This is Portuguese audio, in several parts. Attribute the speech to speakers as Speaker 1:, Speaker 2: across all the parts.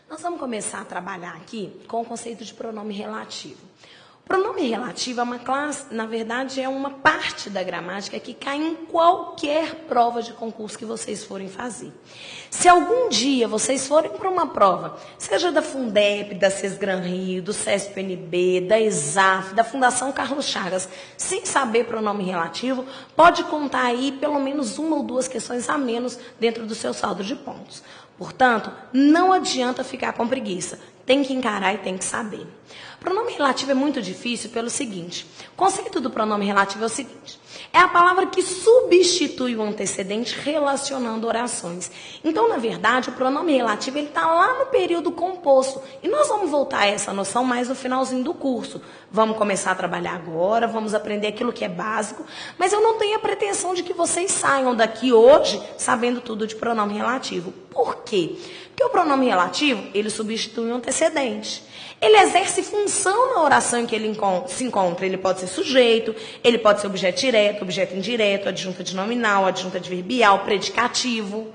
Speaker 1: Nós vamos começar a trabalhar aqui com o conceito de pronome relativo. O pronome relativo é uma classe, na verdade, é uma parte da gramática que cai em qualquer prova de concurso que vocês forem fazer. Se algum dia vocês forem para uma prova, seja da Fundep, da Sesgran Rio, do CESP-UNB, da ESAF, da Fundação Carlos Chagas, sem saber pronome relativo, pode contar aí pelo menos uma ou duas questões a menos dentro do seu saldo de pontos. Portanto, não adianta ficar com preguiça. Tem que encarar e tem que saber. Pronome relativo é muito difícil pelo seguinte. O conceito do pronome relativo é o seguinte. É a palavra que substitui o antecedente relacionando orações. Então, na verdade, o pronome relativo está lá no período composto. E nós vamos voltar a essa noção mais no finalzinho do curso. Vamos começar a trabalhar agora, vamos aprender aquilo que é básico. Mas eu não tenho a pretensão de que vocês saiam daqui hoje sabendo tudo de pronome relativo. Por quê? Porque o pronome relativo, ele substitui o antecedente. Ele exerce função na oração em que ele se encontra. Ele pode ser sujeito, ele pode ser objeto direto, objeto indireto, adjunta de nominal, adjunta adverbial, predicativo.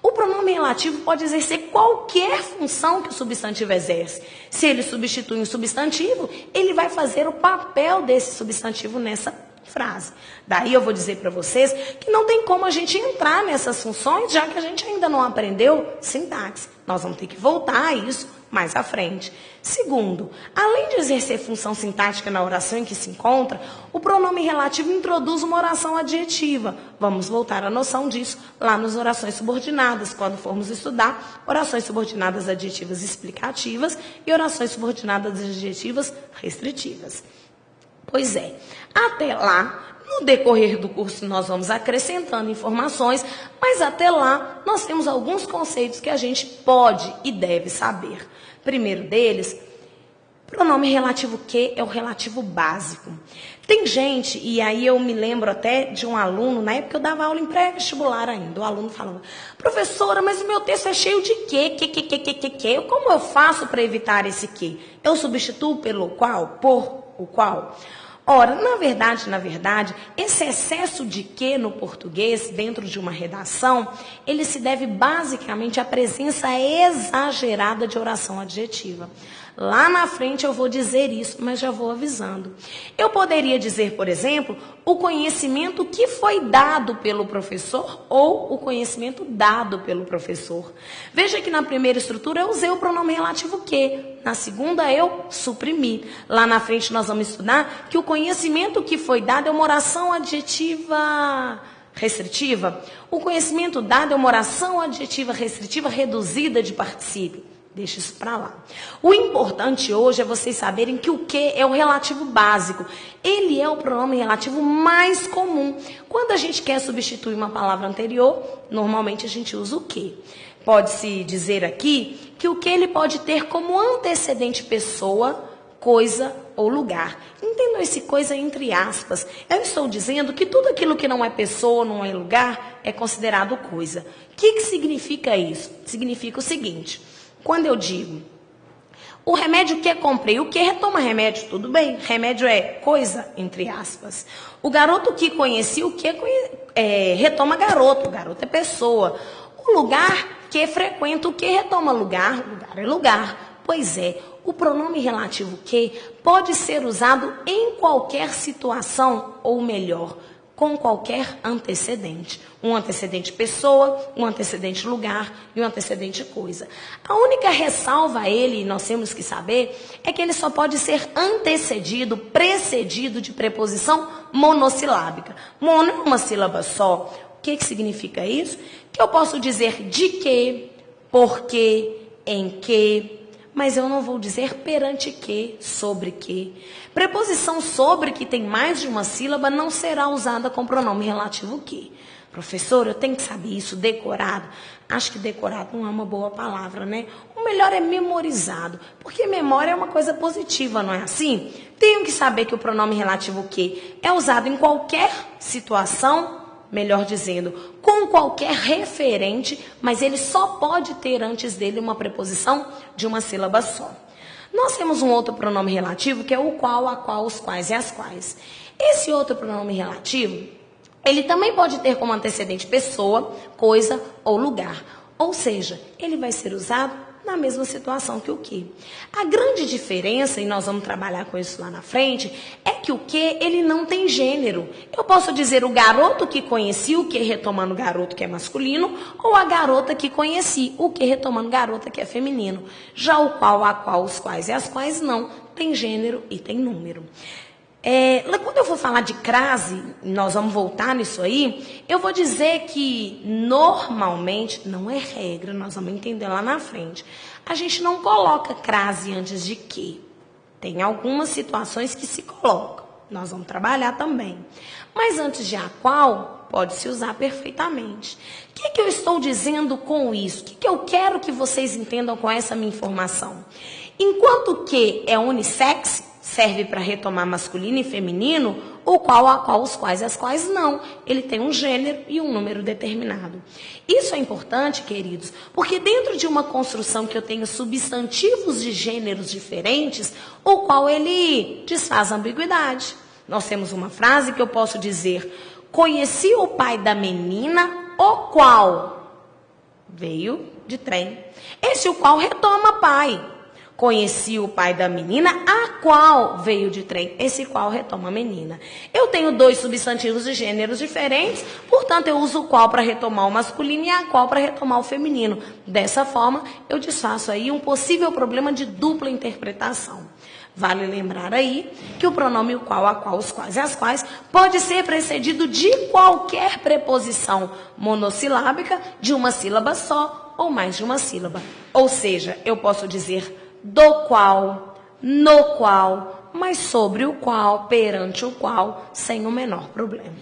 Speaker 1: O pronome relativo pode exercer qualquer função que o substantivo exerce. Se ele substitui um substantivo, ele vai fazer o papel desse substantivo nessa frase. Daí eu vou dizer para vocês que não tem como a gente entrar nessas funções, já que a gente ainda não aprendeu sintaxe. Nós vamos ter que voltar a isso mais à frente. Segundo, além de exercer função sintática na oração em que se encontra, o pronome relativo introduz uma oração adjetiva. Vamos voltar à noção disso lá nas orações subordinadas, quando formos estudar orações subordinadas adjetivas explicativas e orações subordinadas adjetivas restritivas. Pois é, até lá, no decorrer do curso nós vamos acrescentando informações, mas até lá nós temos alguns conceitos que a gente pode e deve saber. Primeiro deles, pronome relativo que é o relativo básico. Tem gente, e aí eu me lembro até de um aluno, na época eu dava aula em pré-vestibular ainda, o aluno falava, professora, mas o meu texto é cheio de que? Como eu faço para evitar esse que? Eu substituo pelo qual, por o qual? Ora, na verdade, esse excesso de que no português, dentro de uma redação, ele se deve basicamente à presença exagerada de oração adjetiva. Lá na frente eu vou dizer isso, mas já vou avisando. Eu poderia dizer, por exemplo, o conhecimento que foi dado pelo professor ou o conhecimento dado pelo professor. Veja que na primeira estrutura eu usei o pronome relativo que. Na segunda eu suprimi. Lá na frente nós vamos estudar que o conhecimento que foi dado é uma oração adjetiva restritiva. O conhecimento dado é uma oração adjetiva restritiva reduzida de particípio. Deixa isso para lá. O importante hoje é vocês saberem que o que é o relativo básico. Ele é o pronome relativo mais comum. Quando a gente quer substituir uma palavra anterior, normalmente a gente usa o que. Pode-se dizer aqui que o que ele pode ter como antecedente pessoa, coisa ou lugar. Entendam esse coisa entre aspas. Eu estou dizendo que tudo aquilo que não é pessoa, não é lugar, é considerado coisa. O que significa isso? Significa o seguinte. Quando eu digo, o remédio que comprei, o que retoma remédio? Tudo bem, remédio é coisa, entre aspas. O garoto que conheci, o que retoma garoto? Garoto é pessoa. O lugar que frequenta, o que retoma lugar? Lugar é lugar. Pois é, o pronome relativo que pode ser usado em qualquer situação, ou melhor, com qualquer antecedente. Um antecedente pessoa, um antecedente lugar e um antecedente coisa. A única ressalva a ele, nós temos que saber, é que ele só pode ser antecedido, precedido de preposição monossilábica. Mono é uma sílaba só. O que significa isso? Que eu posso dizer de que, por que, em que, mas eu não vou dizer perante que, sobre que. Preposição sobre, que tem mais de uma sílaba, não será usada com pronome relativo que. Professor, eu tenho que saber isso decorado. Acho que decorado não é uma boa palavra, né? O melhor é memorizado, porque memória é uma coisa positiva, não é assim? Tenho que saber que o pronome relativo que é usado em qualquer situação, melhor dizendo, com qualquer referente, mas ele só pode ter antes dele uma preposição de uma sílaba só. Nós temos um outro pronome relativo, que é o qual, a qual, os quais e as quais. Esse outro pronome relativo, ele também pode ter como antecedente pessoa, coisa ou lugar. Ou seja, ele vai ser usado na mesma situação que o que. A grande diferença, e nós vamos trabalhar com isso lá na frente, é que o que ele não tem gênero. Eu posso dizer o garoto que conheci, o que retomando garoto que é masculino, ou a garota que conheci, o que retomando garota que é feminino. Já o qual, a qual, os quais e as quais não, tem gênero e tem número. Quando eu for falar de crase, nós vamos voltar nisso aí, eu vou dizer que normalmente, não é regra, nós vamos entender lá na frente, a gente não coloca crase antes de que. Tem algumas situações que se colocam, nós vamos trabalhar também. Mas antes de a qual, pode se usar perfeitamente. O que eu estou dizendo com isso? O que eu quero que vocês entendam com essa minha informação? Enquanto que é unissex, serve para retomar masculino e feminino, o qual, a qual, os quais e as quais não. Ele tem um gênero e um número determinado. Isso é importante, queridos, porque dentro de uma construção que eu tenho substantivos de gêneros diferentes, o qual ele desfaz a ambiguidade. Nós temos uma frase que eu posso dizer: conheci o pai da menina, o qual veio de trem. Esse o qual retoma pai. Conheci o pai da menina, a qual veio de trem. Esse qual retoma a menina. Eu tenho dois substantivos de gêneros diferentes, portanto, eu uso o qual para retomar o masculino e a qual para retomar o feminino. Dessa forma, eu desfaço aí um possível problema de dupla interpretação. Vale lembrar aí que o pronome o qual, a qual, os quais e as quais pode ser precedido de qualquer preposição monossilábica de uma sílaba só ou mais de uma sílaba. Ou seja, eu posso dizer do qual, no qual, mas sobre o qual, perante o qual, sem o menor problema.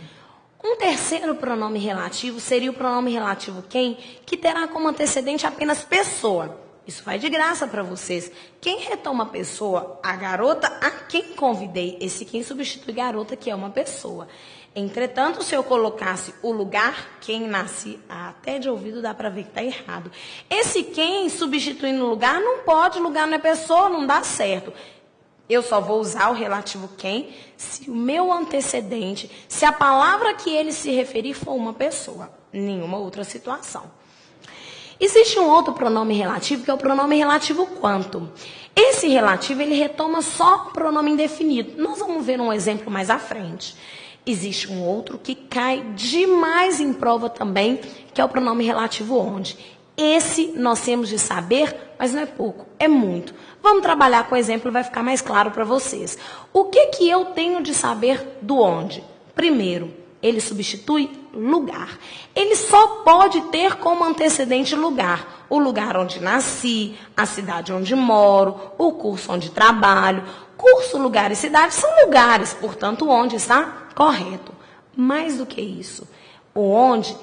Speaker 1: Um terceiro pronome relativo seria o pronome relativo quem, que terá como antecedente apenas pessoa. Isso vai de graça para vocês. Quem retoma pessoa? A garota a quem convidei. Esse quem substitui garota, que é uma pessoa. Entretanto, se eu colocasse o lugar, quem nasce, até de ouvido dá para ver que está errado. Esse quem substituindo o lugar não pode, lugar não é pessoa, não dá certo. Eu só vou usar o relativo quem se o meu antecedente, se a palavra que ele se referir for uma pessoa, nenhuma outra situação. Existe um outro pronome relativo, que é o pronome relativo quanto. Esse relativo, ele retoma só pronome indefinido. Nós vamos ver um exemplo mais à frente. Existe um outro que cai demais em prova também, que é o pronome relativo onde. Esse nós temos de saber, mas não é pouco, é muito. Vamos trabalhar com o exemplo, vai ficar mais claro para vocês. O que eu tenho de saber do onde? Primeiro, ele substitui lugar. Ele só pode ter como antecedente lugar. O lugar onde nasci, a cidade onde moro, o curso onde trabalho. Curso, lugar e cidade são lugares, portanto, onde está correto. Mais do que isso, o onde,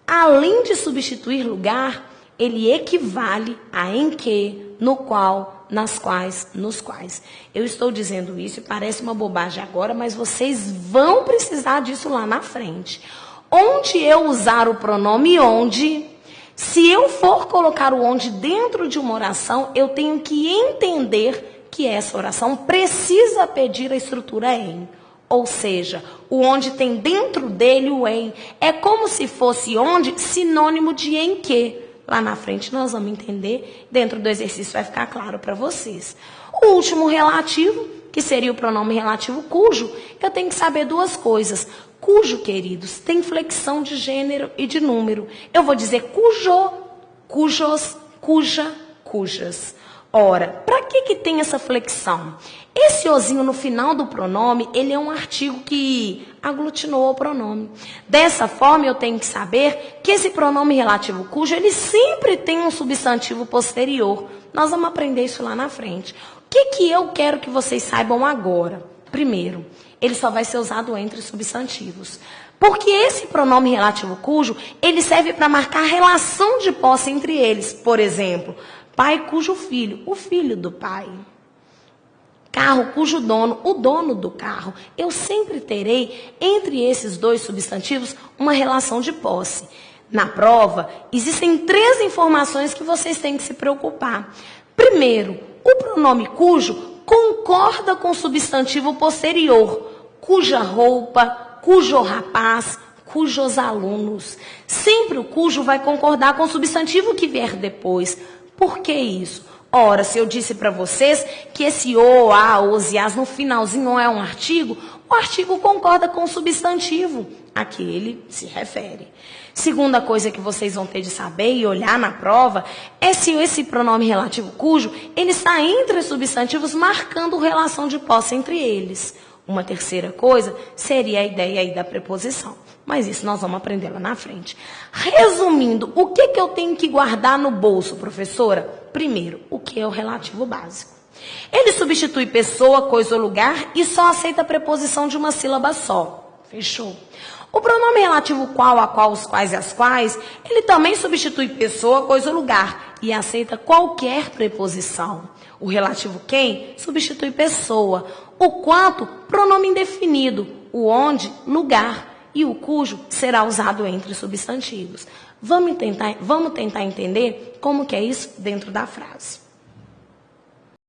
Speaker 1: além de substituir lugar, ele equivale a em que, no qual, nas quais, nos quais. Eu estou dizendo isso e parece uma bobagem agora, mas vocês vão precisar disso lá na frente. Onde eu usar o pronome onde, se eu for colocar o onde dentro de uma oração, eu tenho que entender que essa oração precisa pedir a estrutura em. Ou seja, o onde tem dentro dele o em. É como se fosse onde sinônimo de em que. Lá na frente nós vamos entender, dentro do exercício vai ficar claro para vocês. O último relativo, que seria o pronome relativo cujo, eu tenho que saber duas coisas. Cujo, queridos, tem flexão de gênero e de número. Eu vou dizer cujo, cujos, cuja, cujas. Ora, para que tem essa flexão? Esse ozinho no final do pronome, ele é um artigo que aglutinou o pronome. Dessa forma, eu tenho que saber que esse pronome relativo cujo, ele sempre tem um substantivo posterior. Nós vamos aprender isso lá na frente. O que eu quero que vocês saibam agora? Primeiro, ele só vai ser usado entre substantivos. Porque esse pronome relativo cujo, ele serve para marcar a relação de posse entre eles. Por exemplo, pai cujo filho, o filho do pai. Carro cujo dono, o dono do carro. Eu sempre terei, entre esses dois substantivos, uma relação de posse. Na prova, existem 3 informações que vocês têm que se preocupar. Primeiro, o pronome cujo concorda com o substantivo posterior. Cuja roupa, cujo rapaz, cujos alunos. Sempre o cujo vai concordar com o substantivo que vier depois. Por que isso? Ora, se eu disse para vocês que esse o, a, os e as no finalzinho é um artigo, o artigo concorda com o substantivo a que ele se refere. Segunda coisa que vocês vão ter de saber e olhar na prova é se esse pronome relativo cujo, ele está entre os substantivos marcando relação de posse entre eles. Uma terceira coisa seria a ideia aí da preposição. Mas isso nós vamos aprender lá na frente. Resumindo, o que eu tenho que guardar no bolso, professora? Primeiro, o que é o relativo básico? Ele substitui pessoa, coisa ou lugar e só aceita a preposição de uma sílaba só. Fechou? O pronome relativo qual, a qual, os quais e as quais, ele também substitui pessoa, coisa ou lugar e aceita qualquer preposição. O relativo quem substitui pessoa. O quanto, pronome indefinido. O onde, lugar. E o cujo será usado entre substantivos. Vamos tentar entender como que é isso dentro da frase.